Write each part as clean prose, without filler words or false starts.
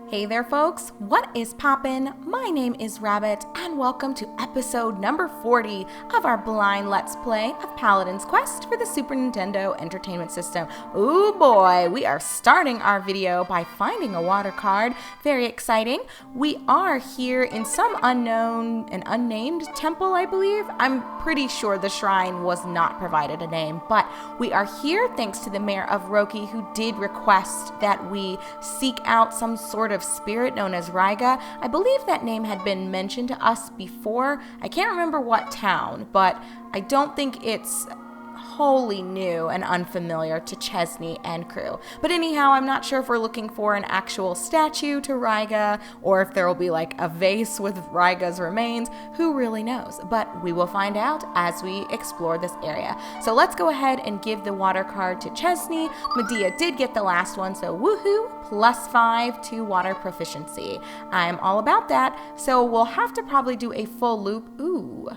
Hey there folks, what is poppin'? My name is Rabbit and welcome to episode number 40 of our blind let's play of Paladin's Quest for the Super Nintendo Entertainment System. Ooh boy, we are starting our video by finding a water card. Very exciting. We are here in some unknown and unnamed temple, I believe. I'm pretty sure the shrine was not provided a name, but we are here thanks to the mayor of Roki, who did request that we seek out some sort of spirit known as Ryga. I believe that name had been mentioned to us before. I can't remember what town, but I don't think it's wholly new and unfamiliar to Chesney and crew. But anyhow, I'm not sure if we're looking for an actual statue to Ryga or if there will be like a vase with Ryga's remains. Who really knows? But we will find out as we explore this area. So let's go ahead and give the water card to Chesney. Medea did get the last one, so woohoo, +5 to water proficiency. I'm all about that. So we'll have to probably do a full loop. Ooh,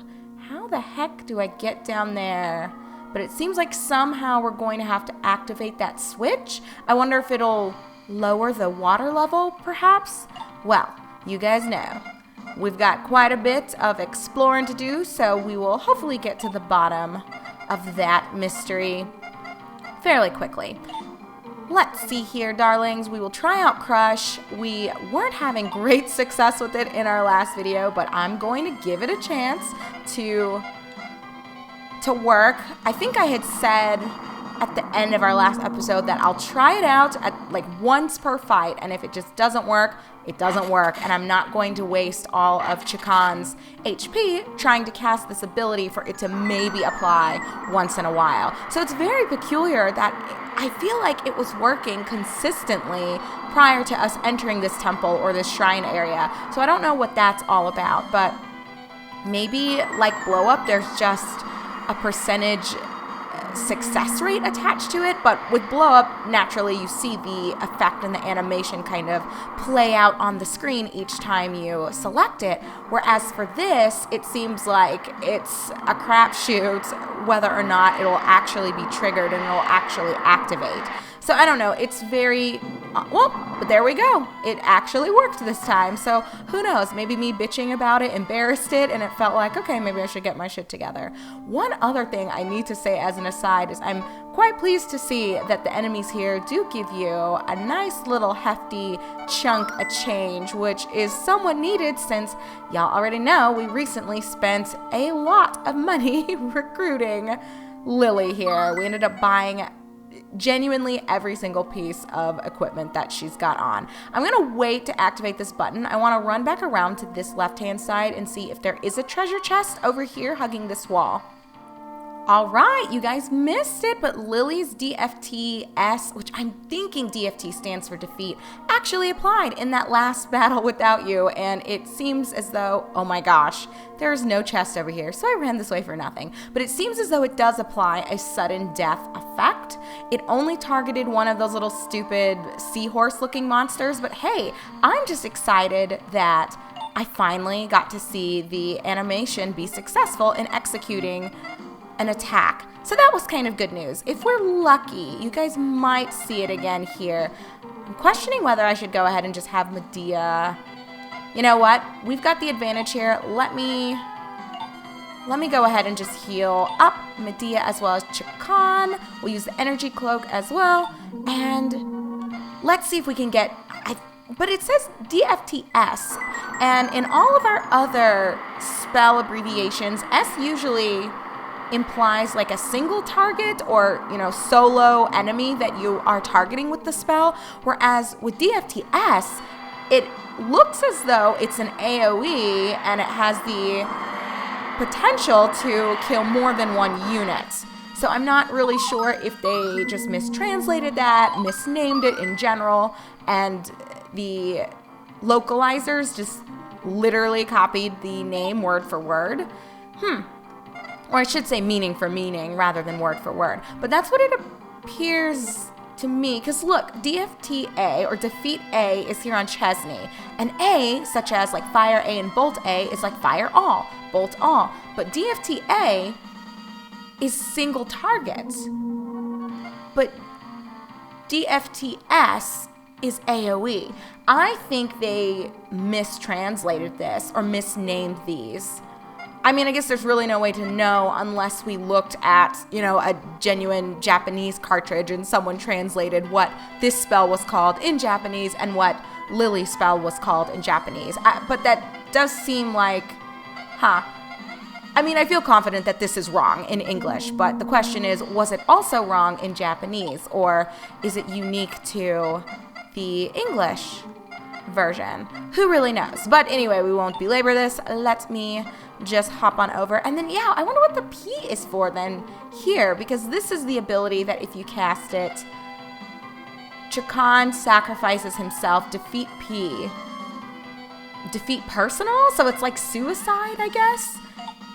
how the heck do I get down there? But it seems like somehow we're going to have to activate that switch. I wonder if it'll lower the water level, perhaps? Well, you guys know, we've got quite a bit of exploring to do, so we will hopefully get to the bottom of that mystery fairly quickly. Let's see here, darlings. We will try out Crush. We weren't having great success with it in our last video, but I'm going to give it a chance to work. I think I had said at the end of our last episode that I'll try it out at like once per fight, and if it just doesn't work, it doesn't work, and I'm not going to waste all of Chikan's HP trying to cast this ability for it to maybe apply once in a while. So it's very peculiar that I feel like it was working consistently prior to us entering this temple or this shrine area. So I don't know what that's all about, but maybe like Blow Up, there's just a percentage success rate attached to it, but with Blow Up, naturally you see the effect and the animation kind of play out on the screen each time you select it, whereas for this, it seems like it's a crapshoot whether or not it'll actually be triggered and it'll actually activate. So I don't know, it's very, but there we go. It actually worked this time. So who knows, maybe me bitching about it embarrassed it and it felt like, okay, maybe I should get my shit together. One other thing I need to say as an aside is I'm quite pleased to see that the enemies here do give you a nice little hefty chunk of change, which is somewhat needed since y'all already know we recently spent a lot of money recruiting Lily here. We ended up buying genuinely every single piece of equipment that she's got on. I'm gonna wait to activate this button. I want to run back around to this left-hand side and see if there is a treasure chest over here hugging this wall. All right, you guys missed it, but Lily's DFTS, which I'm thinking DFT stands for defeat, actually applied in that last battle without you, and it seems as though, oh my gosh, there is no chest over here, so I ran this way for nothing. But it seems as though it does apply a sudden death effect. It only targeted one of those little stupid seahorse-looking monsters, but hey, I'm just excited that I finally got to see the animation be successful in executing an attack. So that was kind of good news. If we're lucky, you guys might see it again here. I'm questioning whether I should go ahead and just have Medea. You know what? We've got the advantage here. Let me go ahead and just heal up Medea as well as Chikan. We'll use the energy cloak as well. And let's see if we can get, but it says DFTS. And in all of our other spell abbreviations, S usually implies like a single target or, you know, solo enemy that you are targeting with the spell, whereas with DFTS, it looks as though it's an AoE and it has the potential to kill more than one unit. So I'm not really sure if they just mistranslated that, misnamed it in general, and the localizers just literally copied the name word for word. Or I should say meaning for meaning rather than word for word. But that's what it appears to me. Because look, DFTA or Defeat A is here on Chesney. And A, such as like Fire A and Bolt A, is like Fire All, Bolt All. But DFTA is single target. But DFTS is AoE. I think they mistranslated this or misnamed these. I mean, I guess there's really no way to know unless we looked at, a genuine Japanese cartridge and someone translated what this spell was called in Japanese and what Lily's spell was called in Japanese. But that does seem like, I mean, I feel confident that this is wrong in English, but the question is, was it also wrong in Japanese, or is it unique to the English version? Who really knows? But anyway, we won't belabor this. Let me just hop on over. And then, I wonder what the P is for then here, because this is the ability that if you cast it, Chakan sacrifices himself, defeat P. Defeat personal? So it's like suicide, I guess?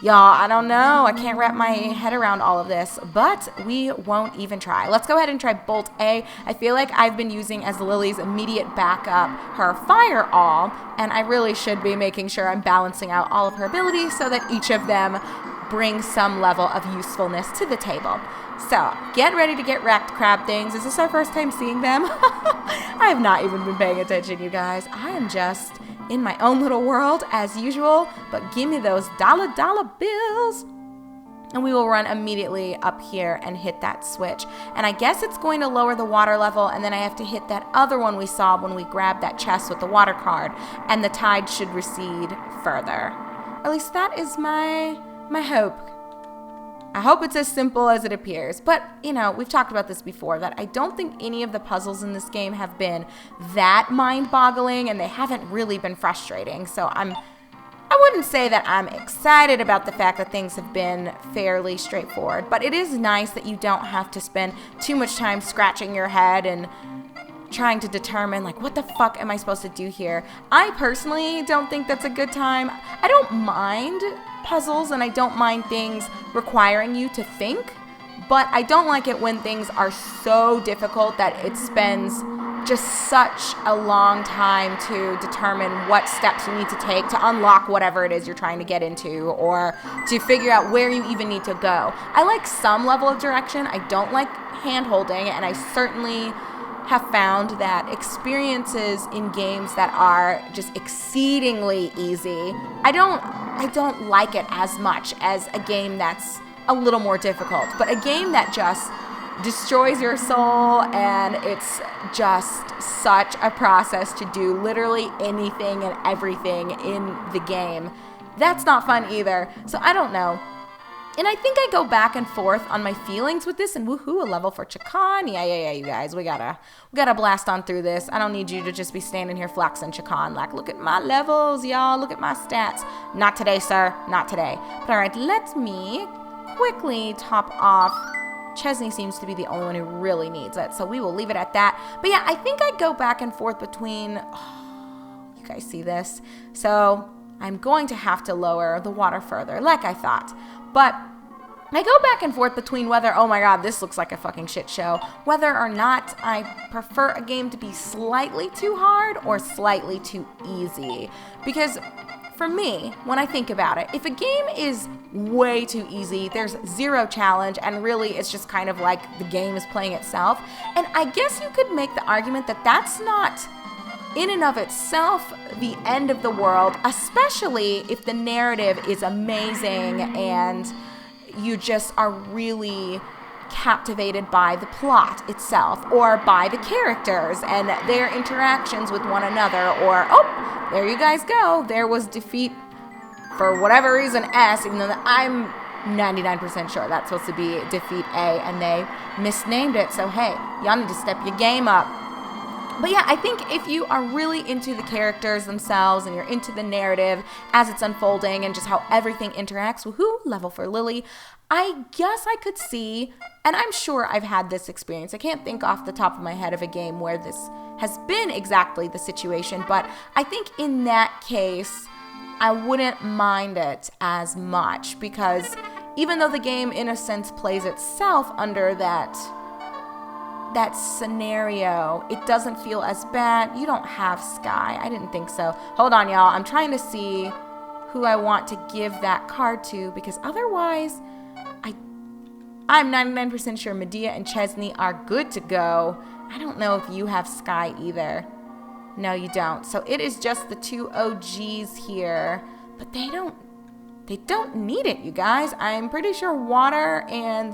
Y'all, I don't know. I can't wrap my head around all of this, but we won't even try. Let's go ahead and try Bolt A. I feel like I've been using as Lily's immediate backup her Fire All, and I really should be making sure I'm balancing out all of her abilities so that each of them bring some level of usefulness to the table. So, get ready to get wrecked, crab things. Is this our first time seeing them? I have not even been paying attention, you guys. I am just in my own little world as usual, but give me those dollar bills. And we will run immediately up here and hit that switch. And I guess it's going to lower the water level, and then I have to hit that other one we saw when we grabbed that chest with the water card, and the tide should recede further. At least that is my hope. I hope it's as simple as it appears, but, we've talked about this before, that I don't think any of the puzzles in this game have been that mind-boggling, and they haven't really been frustrating, so I wouldn't say that I'm excited about the fact that things have been fairly straightforward, but it is nice that you don't have to spend too much time scratching your head and trying to determine, what the fuck am I supposed to do here? I personally don't think that's a good time. I don't mind puzzles and I don't mind things requiring you to think, but I don't like it when things are so difficult that it spends just such a long time to determine what steps you need to take to unlock whatever it is you're trying to get into, or to figure out where you even need to go. I like some level of direction. I don't like hand-holding, and I certainly have found that experiences in games that are just exceedingly easy, I don't like it as much as a game that's a little more difficult. But a game that just destroys your soul and it's just such a process to do literally anything and everything in the game, that's not fun either. So I don't know. And I think I go back and forth on my feelings with this, and woohoo, a level for Chakan. Yeah, you guys, we gotta blast on through this. I don't need you to just be standing here flexing Chakan, look at my levels, y'all, look at my stats. Not today, sir, not today. But all right, let me quickly top off. Chesney seems to be the only one who really needs it, so we will leave it at that. But yeah, I think I go back and forth between, you guys see this? So I'm going to have to lower the water further, like I thought. But I go back and forth between whether, oh my god, this looks like a fucking shit show, whether or not I prefer a game to be slightly too hard or slightly too easy. Because for me, when I think about it, if a game is way too easy, there's zero challenge, and really it's just kind of like the game is playing itself. And I guess you could make the argument that that's not in and of itself the end of the world, especially if the narrative is amazing and you just are really captivated by the plot itself or by the characters and their interactions with one another. Or, oh, there you guys go. There was defeat for whatever reason S, even though I'm 99% sure that's supposed to be defeat A, and they misnamed it. So hey, y'all need to step your game up. But yeah, I think if you are really into the characters themselves and you're into the narrative as it's unfolding and just how everything interacts, woohoo, level for Lily, I guess I could see, and I'm sure I've had this experience. I can't think off the top of my head of a game where this has been exactly the situation, but I think in that case, I wouldn't mind it as much, because even though the game in a sense plays itself under that scenario, it doesn't feel as bad. You don't have Sky. I didn't think so. Hold on, y'all. I'm trying to see who I want to give that card to, because otherwise, I'm 99% sure Medea and Chesney are good to go. I don't know if you have Sky either. No, you don't. So it is just the two OGs here, but they don't need it, you guys. I'm pretty sure water and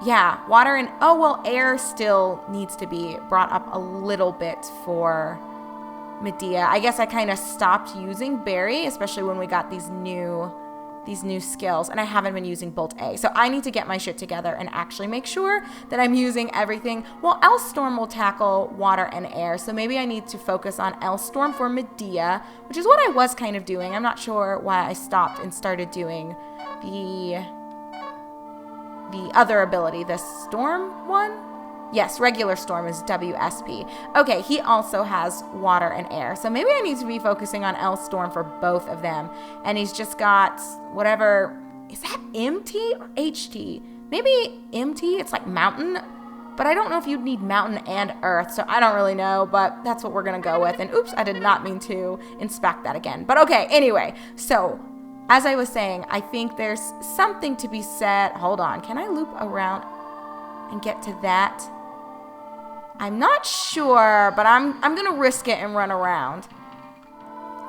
oh, well, air still needs to be brought up a little bit for Medea. I guess I kind of stopped using Berry, especially when we got these new skills, and I haven't been using Bolt A. So I need to get my shit together and actually make sure that I'm using everything. Well, L-Storm will tackle water and air, so maybe I need to focus on L-Storm for Medea, which is what I was kind of doing. I'm not sure why I stopped and started doing the other ability, the Storm one. Yes, regular Storm is WSP. Okay, he also has water and air. So maybe I need to be focusing on L-Storm for both of them. And he's just got whatever, is that MT or HT? Maybe MT, it's like mountain. But I don't know if you'd need mountain and earth, so I don't really know, but that's what we're gonna go with. And oops, I did not mean to inspect that again. But okay, anyway, so as I was saying, I think there's something to be said. Hold on, can I loop around and get to that? I'm not sure, but I'm gonna risk it and run around.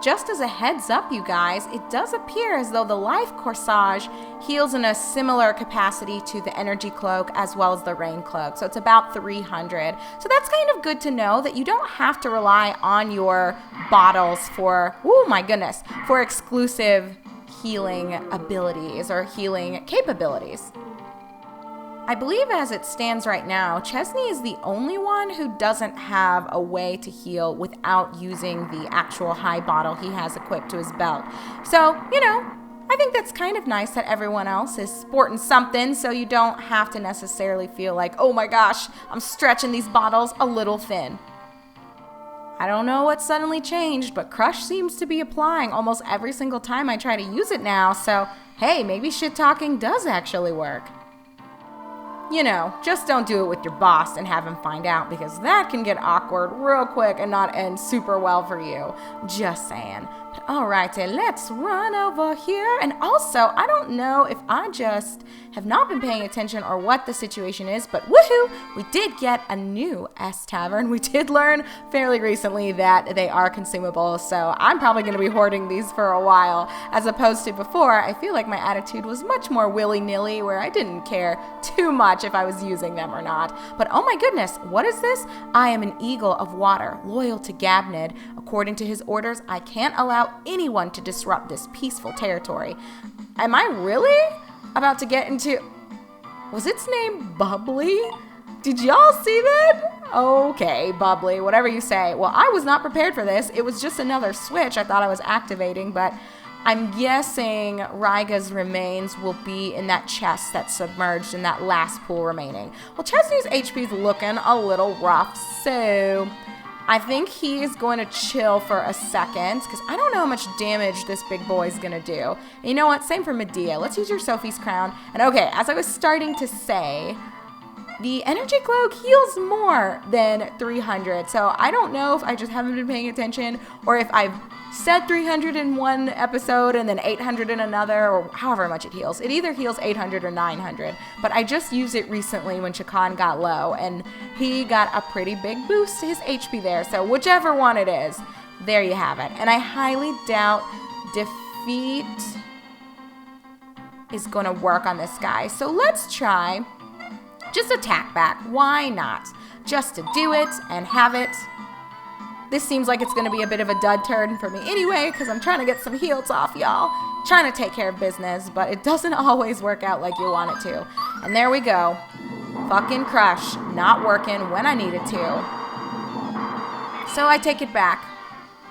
Just as a heads up, you guys, it does appear as though the Life Corsage heals in a similar capacity to the Energy Cloak as well as the Rain Cloak. So it's about 300. So that's kind of good to know that you don't have to rely on your bottles for, oh my goodness, for exclusive healing abilities or healing capabilities. I believe as it stands right now, Chesney is the only one who doesn't have a way to heal without using the actual high bottle he has equipped to his belt. So, you know, I think that's kind of nice that everyone else is sporting something so you don't have to necessarily feel like, oh my gosh, I'm stretching these bottles a little thin. I don't know what suddenly changed, but Crush seems to be applying almost every single time I try to use it now, so hey, maybe shit talking does actually work. You know, just don't do it with your boss and have him find out, because that can get awkward real quick and not end super well for you. Just saying. But alrighty, let's run over here. And also, I don't know if I just have not been paying attention or what the situation is, but woohoo, we did get a new S Tavern. We did learn fairly recently that they are consumable, so I'm probably going to be hoarding these for a while, as opposed to before. I feel like my attitude was much more willy-nilly, where I didn't care too much if I was using them or not. But oh my goodness, what is this? I am an eagle of water, loyal to Gabnid. According to his orders, I can't allow anyone to disrupt this peaceful territory. Am I really about to get into... Was its name Bubbley? Did y'all see that? Okay, Bubbley, whatever you say. Well, I was not prepared for this. It was just another switch I thought I was activating, but I'm guessing Ryga's remains will be in that chest that's submerged in that last pool remaining. Well, Chesney's HP is looking a little rough, so I think he is going to chill for a second, because I don't know how much damage this big boy is going to do. And you know what? Same for Medea. Let's use your Sophie's Crown. And okay, as I was starting to say, the Energy Cloak heals more than 300, so I don't know if I just haven't been paying attention or if I've said 300 in one episode and then 800 in another, or however much it heals. It either heals 800 or 900, but I just used it recently when Chakan got low, and he got a pretty big boost to his HP there, so whichever one it is, there you have it. And I highly doubt defeat is going to work on this guy, so let's try just attack back. Why not? Just to do it and have it. This seems like it's going to be a bit of a dud turn for me anyway, because I'm trying to get some heals off, y'all. Trying to take care of business, but it doesn't always work out like you want it to. And there we go. Fucking Crush. Not working when I need it to. So I take it back.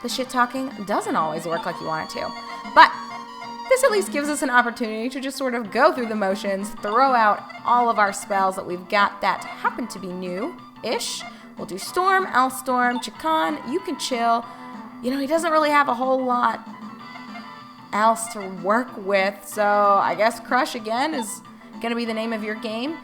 The shit talking doesn't always work like you want it to. But this at least gives us an opportunity to just sort of go through the motions, throw out all of our spells that we've got that happen to be new-ish. We'll do Storm, L-Storm, Chakan, you can chill. You know, he doesn't really have a whole lot else to work with, so I guess Crush again is going to be the name of your game.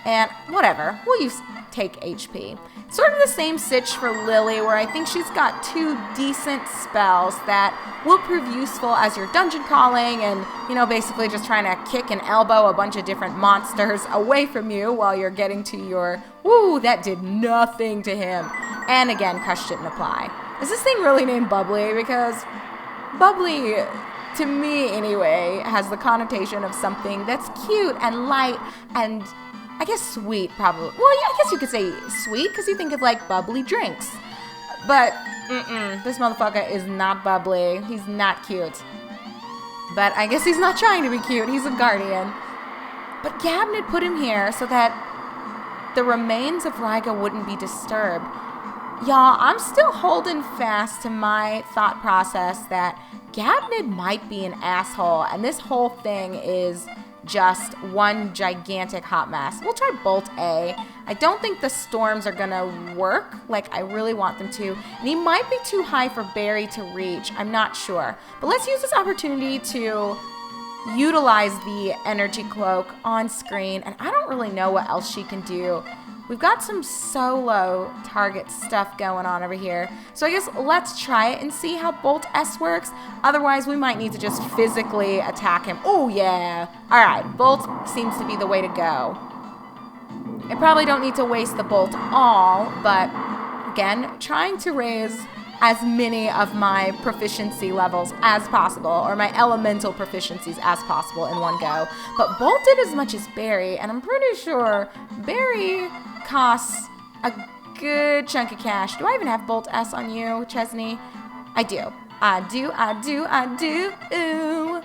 And whatever, we'll use take HP. Sort of the same sitch for Lily, where I think she's got 2 decent spells that will prove useful as you're dungeon crawling and, basically just trying to kick and elbow a bunch of different monsters away from you while you're getting to your, woo, that did nothing to him. And again, Crush didn't apply. Is this thing really named Bubbley? Because Bubbley, to me anyway, has the connotation of something that's cute and light and I guess sweet, probably. Well, yeah, I guess you could say sweet because you think of like bubbly drinks. But this motherfucker is not bubbly. He's not cute. But I guess he's not trying to be cute. He's a guardian. But Gabnid put him here so that the remains of Ryga wouldn't be disturbed. Y'all, I'm still holding fast to my thought process that Gabnid might be an asshole, and this whole thing is just one gigantic hot mess. We'll try Bolt A. I don't think the storms are gonna work like I really want them to, and he might be too high for Barry to reach. I'm not sure. But let's use this opportunity to utilize the energy cloak on screen, and I don't really know what else she can do. We've got some solo target stuff going on over here. So I guess let's try it and see how Bolt S works. Otherwise, we might need to just physically attack him. Oh, yeah. All right, Bolt seems to be the way to go. I probably don't need to waste the Bolt all, but again, trying to raise as many of my proficiency levels as possible, or my elemental proficiencies as possible in one go. But Bolt did as much as Barry, and I'm pretty sure Barry costs a good chunk of cash. Do I even have Bolt S on you, Chesney? I do. Ooh.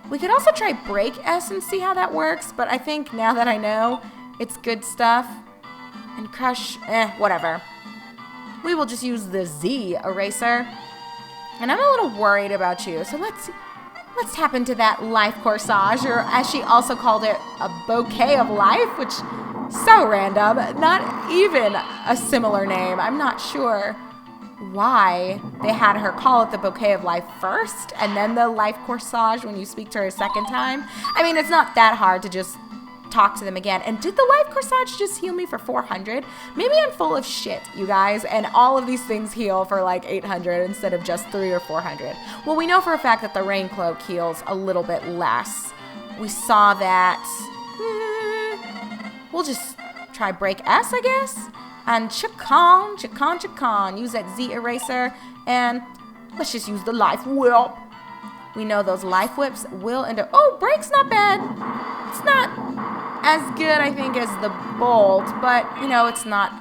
We could also try Break S and see how that works, but I think now that I know, it's good stuff. And Crush, whatever. We will just use the Z eraser. And I'm a little worried about you, so let's tap into that life corsage, or as she also called it, a bouquet of life, which so random, not even a similar name. I'm not sure why they had her call it the bouquet of life first and then the life corsage when you speak to her a second time. I mean, it's not that hard to just talk to them again. And did the life corsage just heal me for 400? Maybe I'm full of shit, you guys, and all of these things heal for like 800 instead of just 300 or 400. Well, we know for a fact that the rain cloak heals a little bit less. We saw that. We'll just try Break S, I guess. And Chacon. Use that Z eraser. And let's just use the Life Whip. We know those Life Whips will end up. Oh, Break's not bad. It's not as good, I think, as the Bolt. But, it's not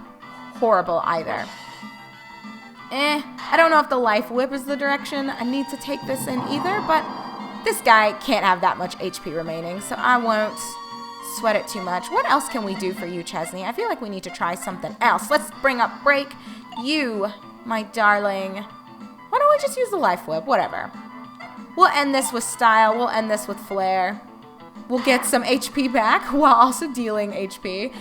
horrible either. I don't know if the Life Whip is the direction I need to take this in either. But this guy can't have that much HP remaining. So I won't sweat it too much. What else can we do for you, Chesney? I feel like we need to try something else. Let's bring up Break. You, my darling. Why don't we just use the Life Whip? Whatever. We'll end this with style. We'll end this with flair. We'll get some HP back while also dealing HP.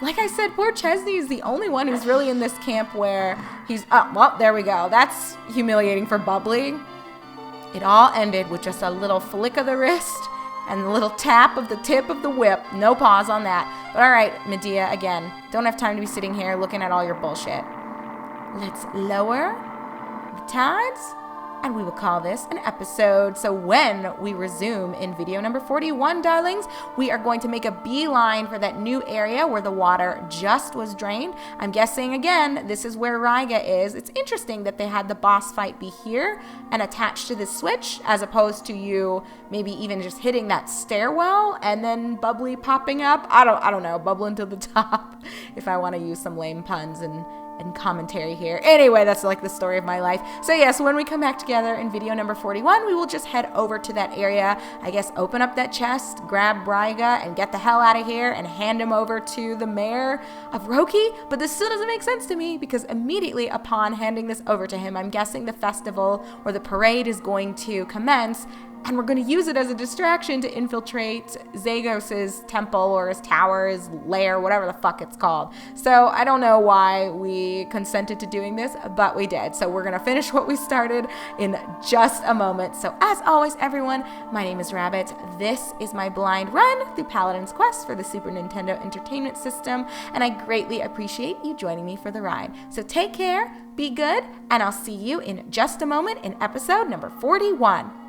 Like I said, poor Chesney is the only one who's really in this camp where he's... Oh, well, there we go. That's humiliating for Bubbley. It all ended with just a little flick of the wrist and a little tap of the tip of the whip. No pause on that. But all right, Medea, again, don't have time to be sitting here looking at all your bullshit. Let's lower the tides, and we will call this an episode. So when we resume in video number 41, darlings, we are going to make a beeline for that new area where the water just was drained. I'm guessing, again, this is where Ryga is. It's interesting that they had the boss fight be here and attached to this switch, as opposed to you maybe even just hitting that stairwell and then Bubbley popping up. I don't know, bubbling to the top, if I want to use some lame puns and commentary here. Anyway, that's like the story of my life. So yes, when we come back together in video number 41, we will just head over to that area, I guess open up that chest, grab Ryga, and get the hell out of here and hand him over to the mayor of Roki. But this still doesn't make sense to me, because immediately upon handing this over to him, I'm guessing the festival or the parade is going to commence. and we're going to use it as a distraction to infiltrate Zagos's temple or his tower, his lair, whatever the fuck it's called. So I don't know why we consented to doing this, but we did. So we're going to finish what we started in just a moment. So as always, everyone, my name is Rabbit. This is my blind run through Paladin's Quest for the Super Nintendo Entertainment System, and I greatly appreciate you joining me for the ride. So take care, be good, and I'll see you in just a moment in episode number 41.